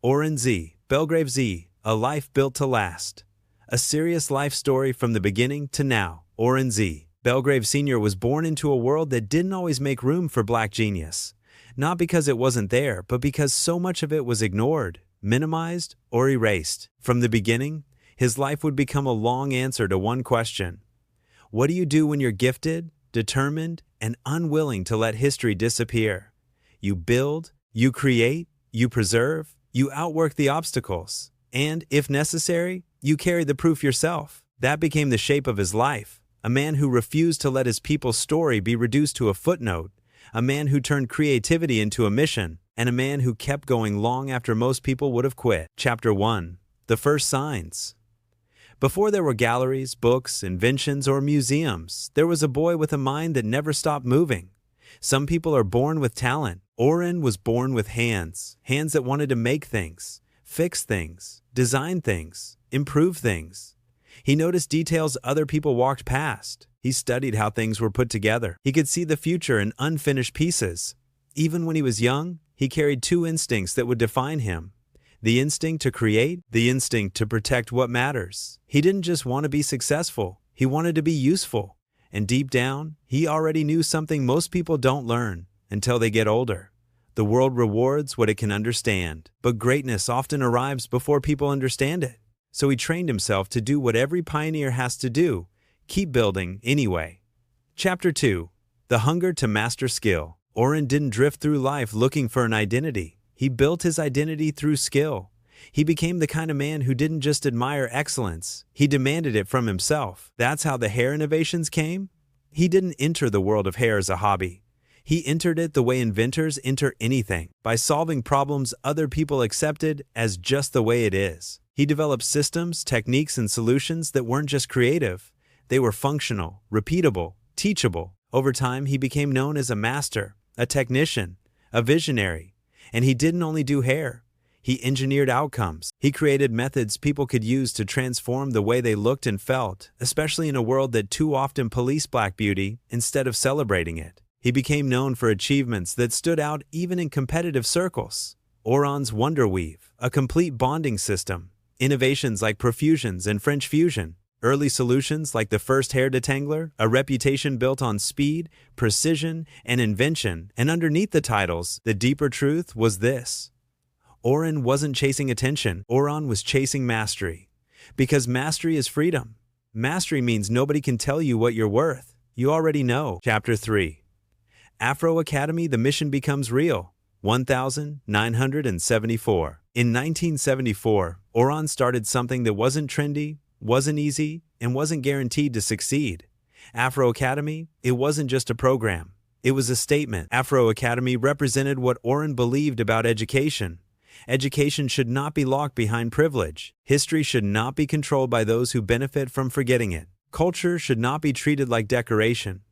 Oran Z Belgrave Z, A Life Built to Last. A serious life story from the beginning to now. Oran Z Belgrave Sr. was born into a world that didn't always make room for black genius. Not because it wasn't there, but because so much of it was ignored, minimized, or erased. From the beginning, his life would become a long answer to one question. What do you do when you're gifted, determined, and unwilling to let history disappear? You build, you create, you preserve, you outwork the obstacles, and, if necessary, you carry the proof yourself. That became the shape of his life, a man who refused to let his people's story be reduced to a footnote, a man who turned creativity into a mission, and a man who kept going long after most people would have quit. Chapter 1. The First Signs. Before there were galleries, books, inventions, or museums, there was a boy with a mind that never stopped moving. Some people are born with talent. Oran was born with hands that wanted to make things, fix things, design things, improve things. He noticed details other people walked past. He studied how things were put together. He could see the future in unfinished pieces. Even when he was young, he carried two instincts that would define him. The instinct to create, the instinct to protect what matters. He didn't just want to be successful, he wanted to be useful. And deep down, he already knew something most people don't learn until they get older. The world rewards what it can understand, but greatness often arrives before people understand it. So he trained himself to do what every pioneer has to do, keep building anyway. Chapter 2. The Hunger to Master Skill. Oran didn't drift through life looking for an identity. He built his identity through skill. He became the kind of man who didn't just admire excellence, he demanded it from himself. That's how the hair innovations came. He didn't enter the world of hair as a hobby. He entered it the way inventors enter anything, by solving problems other people accepted as just the way it is. He developed systems, techniques, and solutions that weren't just creative. They were functional, repeatable, teachable. Over time, he became known as a master, a technician, a visionary. And he didn't only do hair. He engineered outcomes. He created methods people could use to transform the way they looked and felt, especially in a world that too often policed black beauty instead of celebrating it. He became known for achievements that stood out even in competitive circles. Oran's Wonder Weave, a complete bonding system. Innovations like profusions and French fusion. Early solutions like the first hair detangler, a reputation built on speed, precision, and invention. And underneath the titles, the deeper truth was this. Oran wasn't chasing attention. Oran was chasing mastery. Because mastery is freedom. Mastery means nobody can tell you what you're worth. You already know. Chapter 3. Afro Academy, the mission becomes real. 1974. In 1974, Oran started something that wasn't trendy, wasn't easy, and wasn't guaranteed to succeed. Afro Academy, it wasn't just a program. It was a statement. Afro Academy represented what Oran believed about education. Education should not be locked behind privilege. History should not be controlled by those who benefit from forgetting it. Culture should not be treated like decoration.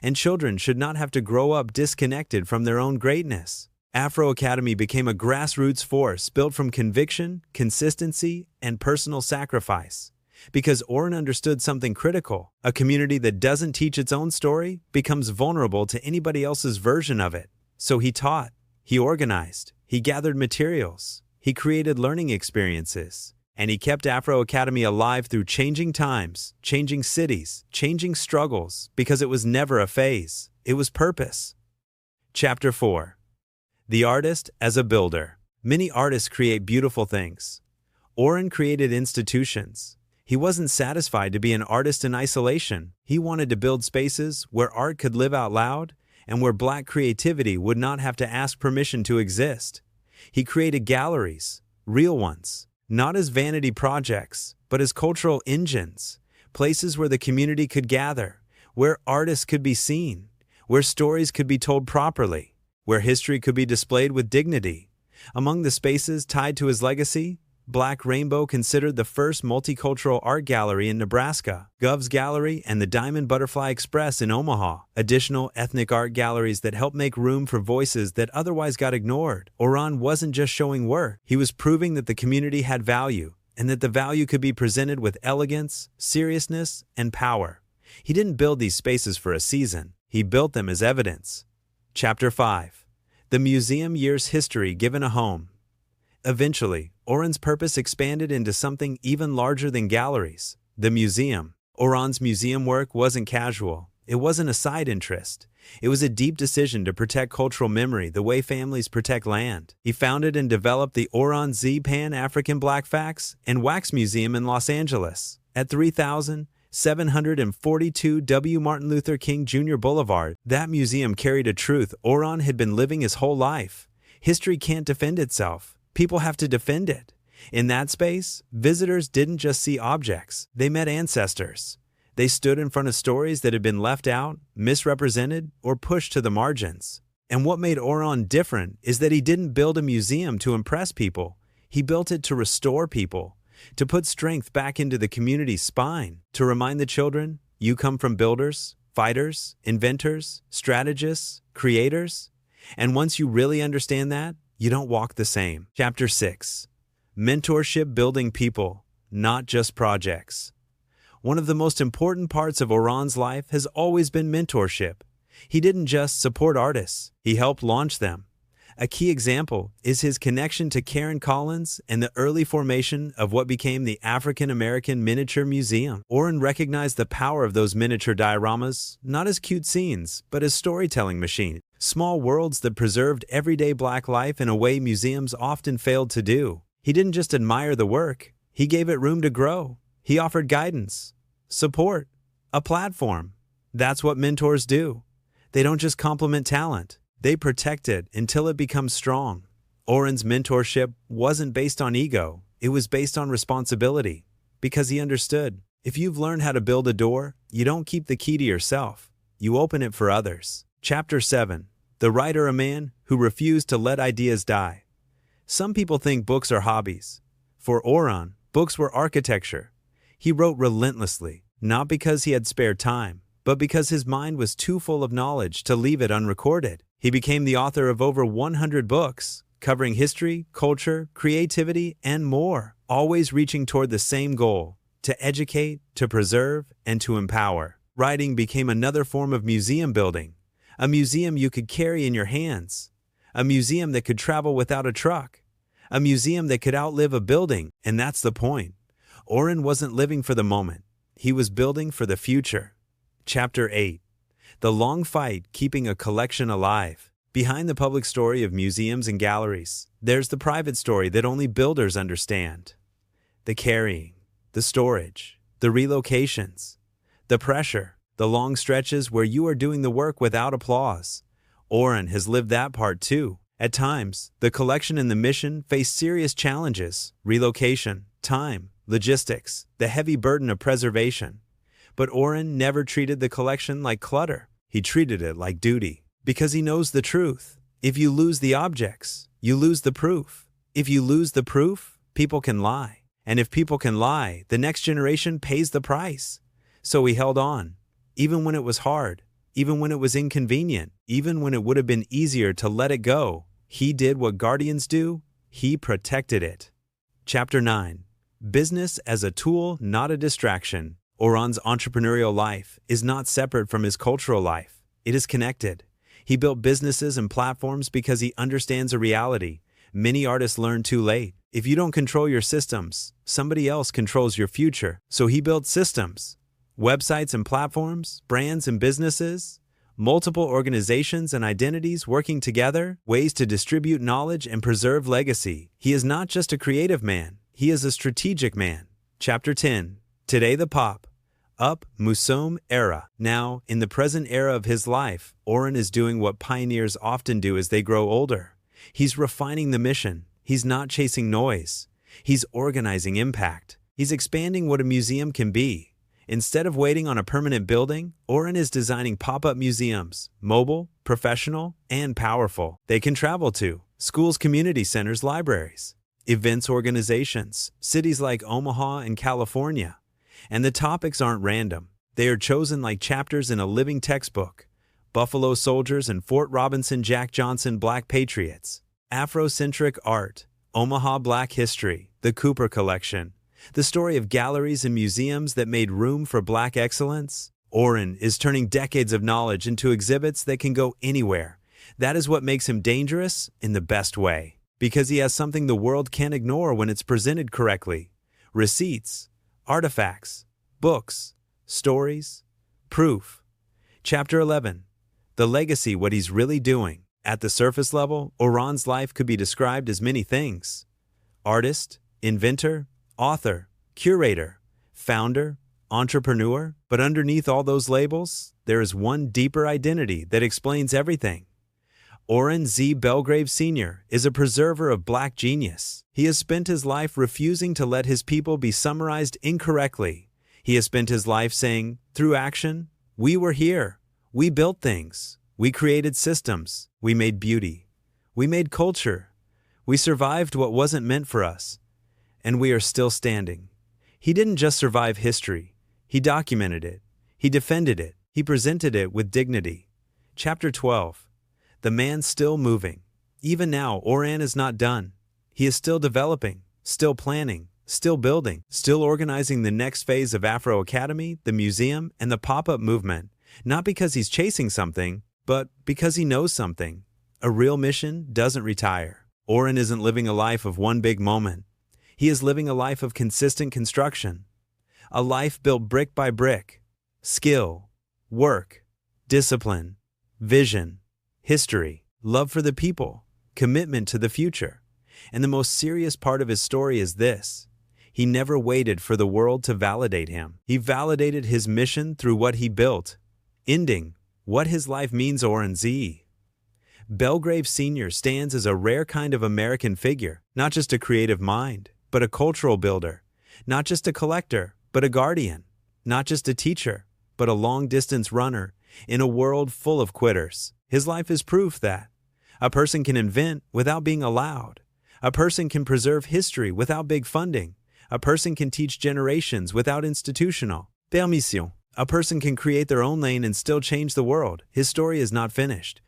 And children should not have to grow up disconnected from their own greatness. Afro Academy became a grassroots force built from conviction, consistency, and personal sacrifice. Because Oran understood something critical. A community that doesn't teach its own story becomes vulnerable to anybody else's version of it. So he taught, he organized, he gathered materials, he created learning experiences, and he kept Afro Academy alive through changing times, changing cities, changing struggles, because it was never a phase, it was purpose. Chapter 4. The Artist as a Builder. Many artists create beautiful things. Oran created institutions. He wasn't satisfied to be an artist in isolation. He wanted to build spaces where art could live out loud and where black creativity would not have to ask permission to exist. He created galleries, real ones, not as vanity projects, but as cultural engines, places where the community could gather, where artists could be seen, where stories could be told properly, where history could be displayed with dignity. Among the spaces tied to his legacy, Black Rainbow considered the first multicultural art gallery in Nebraska, Gov's Gallery and the Diamond Butterfly Express in Omaha, additional ethnic art galleries that helped make room for voices that otherwise got ignored. Oran wasn't just showing work, he was proving that the community had value, and that the value could be presented with elegance, seriousness, and power. He didn't build these spaces for a season, he built them as evidence. Chapter 5. The Museum Year's History Given a Home. Eventually, Oran's purpose expanded into something even larger than galleries: the museum. Oran's museum work wasn't casual. It wasn't a side interest. It was a deep decision to protect cultural memory the way families protect land. He founded and developed the Oran Z Pan-African Black Facts and Wax Museum in Los Angeles at 3742 W. Martin Luther King Jr. Boulevard. That museum carried a truth Oran had been living his whole life. History can't defend itself. People have to defend it. In that space, visitors didn't just see objects. They met ancestors. They stood in front of stories that had been left out, misrepresented, or pushed to the margins. And what made Oran different is that he didn't build a museum to impress people. He built it to restore people, to put strength back into the community's spine, to remind the children, you come from builders, fighters, inventors, strategists, creators. And once you really understand that, you don't walk the same. Chapter 6. Mentorship: Building People, Not Just Projects. One of the most important parts of Oran's life has always been mentorship. He didn't just support artists, he helped launch them. A key example is his connection to Karen Collins and the early formation of what became the African American Miniature Museum. Oran recognized the power of those miniature dioramas, not as cute scenes, but as storytelling machines. Small worlds that preserved everyday Black life in a way museums often failed to do. He didn't just admire the work, he gave it room to grow. He offered guidance, support, a platform. That's what mentors do. They don't just compliment talent, they protect it until it becomes strong. Oran's mentorship wasn't based on ego, it was based on responsibility. Because he understood, if you've learned how to build a door, you don't keep the key to yourself, you open it for others. Chapter 7. The Writer: A Man Who Refused to Let Ideas Die. Some people think books are hobbies. For Oran, books were architecture. He wrote relentlessly, not because he had spare time, but because his mind was too full of knowledge to leave it unrecorded. He became the author of over 100 books, covering history, culture, creativity, and more, always reaching toward the same goal: to educate, to preserve, and to empower. Writing became another form of museum building, a museum you could carry in your hands, a museum that could travel without a truck, a museum that could outlive a building. And that's the point. Oran wasn't living for the moment. He was building for the future. Chapter 8. The Long Fight: Keeping a Collection Alive. Behind the public story of museums and galleries, there's the private story that only builders understand. The carrying, the storage, the relocations, the pressure, the long stretches where you are doing the work without applause. Oran has lived that part too. At times, the collection and the mission face serious challenges: relocation, time, logistics, the heavy burden of preservation. But Oran never treated the collection like clutter. He treated it like duty. Because he knows the truth. If you lose the objects, you lose the proof. If you lose the proof, people can lie. And if people can lie, the next generation pays the price. So he held on, even when it was hard, even when it was inconvenient, even when it would have been easier to let it go. He did what guardians do. He protected it. Chapter 9. Business as a Tool, Not a Distraction. Oran's entrepreneurial life is not separate from his cultural life. It is connected. He built businesses and platforms because he understands a reality many artists learn too late. If you don't control your systems, somebody else controls your future. So he built systems, websites and platforms, brands and businesses, multiple organizations and identities working together, ways to distribute knowledge and preserve legacy. He is not just a creative man, he is a strategic man. Chapter 10. Today the Pop Up Museum Era. Now, in the present era of his life, Oran is doing what pioneers often do as they grow older. He's refining the mission. He's not chasing noise. He's organizing impact. He's expanding what a museum can be. Instead of waiting on a permanent building, Oran is designing pop-up museums, mobile, professional, and powerful. They can travel to schools, community centers, libraries, events organizations, cities like Omaha and California. And the topics aren't random. They are chosen like chapters in a living textbook. Buffalo Soldiers and Fort Robinson, Jack Johnson, Black Patriots. Afrocentric art, Omaha Black history, the Cooper Collection. The story of galleries and museums that made room for Black excellence. Oran is turning decades of knowledge into exhibits that can go anywhere. That is what makes him dangerous in the best way. Because he has something the world can't ignore when it's presented correctly. Receipts, artifacts, books, stories, proof. Chapter 11. The legacy, what he's really doing. At the surface level, Oran's life could be described as many things. Artist, inventor, author, curator, founder, entrepreneur. But underneath all those labels, there is one deeper identity that explains everything. Oran Z Belgrave Sr. is a preserver of Black genius. He has spent his life refusing to let his people be summarized incorrectly. He has spent his life saying, through action, we were here. We built things. We created systems. We made beauty. We made culture. We survived what wasn't meant for us. And we are still standing. He didn't just survive history. He documented it. He defended it. He presented it with dignity. Chapter 12. The man still moving. Even now, Oran is not done. He is still developing, still planning, still building, still organizing the next phase of Afro Academy, the museum, and the pop-up movement. Not because he's chasing something, but because he knows something. A real mission doesn't retire. Oran isn't living a life of one big moment. He is living a life of consistent construction. A life built brick by brick. Skill, work, discipline, vision, history, love for the people, commitment to the future. And the most serious part of his story is this. He never waited for the world to validate him. He validated his mission through what he built. Ending what his life means. Oran Z Belgrave Sr. stands as a rare kind of American figure, not just a creative mind, but a cultural builder, not just a collector, but a guardian, not just a teacher, but a long-distance runner in a world full of quitters. His life is proof that a person can invent without being allowed. A person can preserve history without big funding. A person can teach generations without institutional permission. A person can create their own lane and still change the world. His story is not finished.